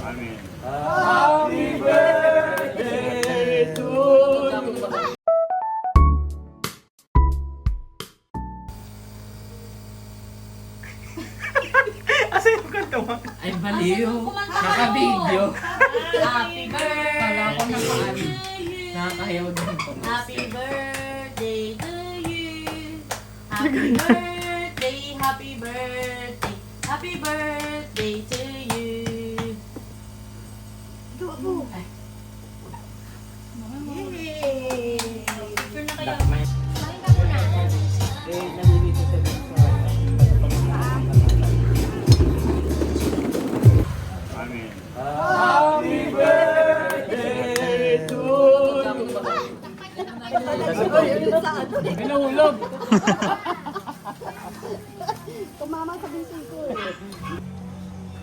Amen. Happy birthday to you. Asa yung kanta mo? Ay, baliw. Naka-video. Happy birthday. Kala ko na paano. Nakakayaw din po. Happy birthday to you. Happy birthday, happy birthday, happy birthday to you. Ay. Yay! Picture na kayo. Kain ka muna. Nalilito sa Amen. Happy birthday to you. Pinahulog.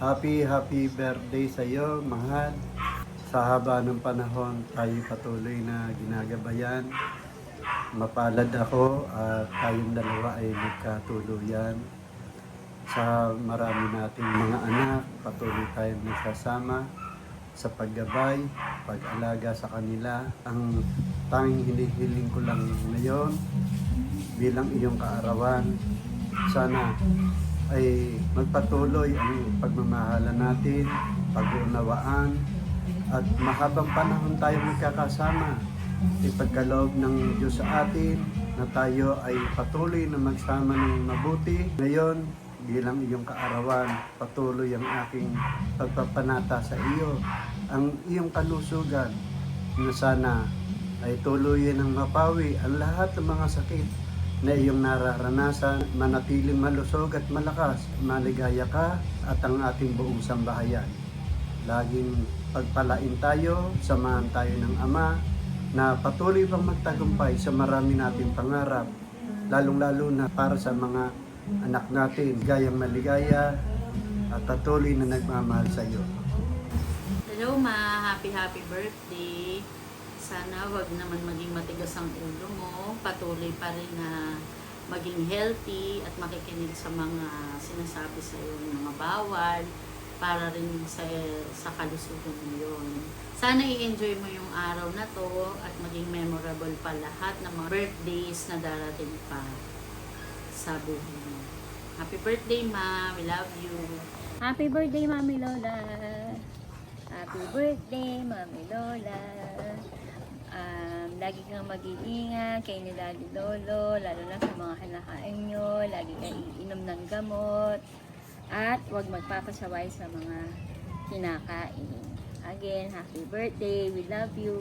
Happy birthday sa iyo, mahal. Sa haba ng panahon, tayo patuloy na ginagabayan. Mapalad ako at tayong dalawa ay nagkatuluyan. Sa marami nating mga anak, patuloy tayong nagsasama sa paggabay, pag-alaga sa kanila. Ang tanging hinihiling ko lang ngayon bilang iyong kaarawan, sana ay magpatuloy ang pagmamahalan natin, pag-uunawaan, at mahabang panahon tayo magkakasama. Ipagkaloob ng Diyos sa atin na tayo ay patuloy na magsama ng mabuti. Ngayon, bilang iyong kaarawan, patuloy ang aking pagpapanata sa iyo, ang iyong kalusugan, na sana ay tuluyan ng mapawi ang lahat ng mga sakit na iyong nararanasan, manatiling malusog at malakas, maligaya ka at ang ating buong sambahayan. Laging pagpalain tayo, samahan tayo ng Ama, na patuloy pang magtagumpay sa marami nating pangarap, lalong-lalo na para sa mga anak natin, gayang maligaya at patuloy na nagmamahal sa iyo. Hello ma, happy birthday. Sana wag naman maging matigas ang ulo mo. Patuloy pa rin na maging healthy at makikinig sa mga sinasabi sa iyo ng mga bawal para rin sa kalusugan mo yun. Sana i-enjoy mo yung araw na to at maging memorable pa lahat ng mga birthdays na darating pa sa buhay mo. Happy birthday ma, we love you. Happy birthday, Mami Lola. Happy birthday, Mami Lola. Lagi kang mag-iingat kay ni Daddy Lolo, lalo na sa mga kinakain nyo. Lagi kang iinom ng gamot. At huwag magpapasaway sa mga kinakain. Again, happy birthday. We love you.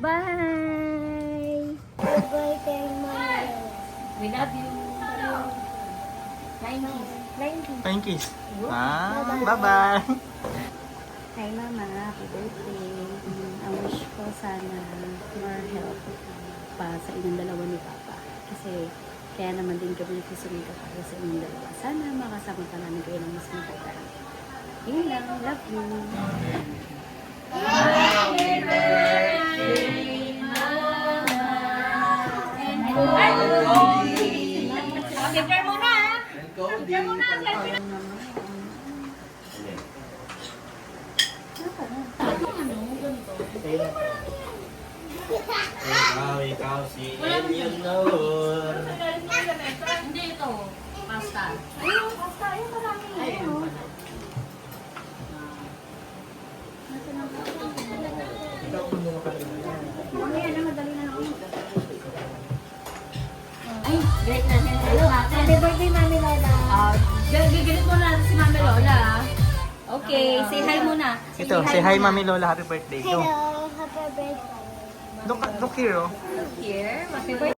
Bye! Happy birthday, Mami. We love you. Flying kiss. Flying kiss. Thank you. Bye-bye. Hi Mama, happy birthday. Ang wish ko sana more help pa sa inyong dalawa ni Papa. Kasi kaya naman din kami nagsusumika para sa inyong dalawa. Sana makasama pa namin kayo ng mas matagal. Yun lang, love you. Happy birthday, Mama. And Picture muna! Picture muna! Ikaw si Eleanor. Hindi ito. Pasta. Ayun, pasta. Ayun, marami. Ayun. Mamaya na, madali na ako. Ay, great na. Hello, happy birthday, Mami Lola. Gigilit mo natin si Mami Lola. Okay, say hi muna. Ito, say hi Mami Lola, happy birthday. Hello, happy birthday. Look here, oh. Here, happy birthday.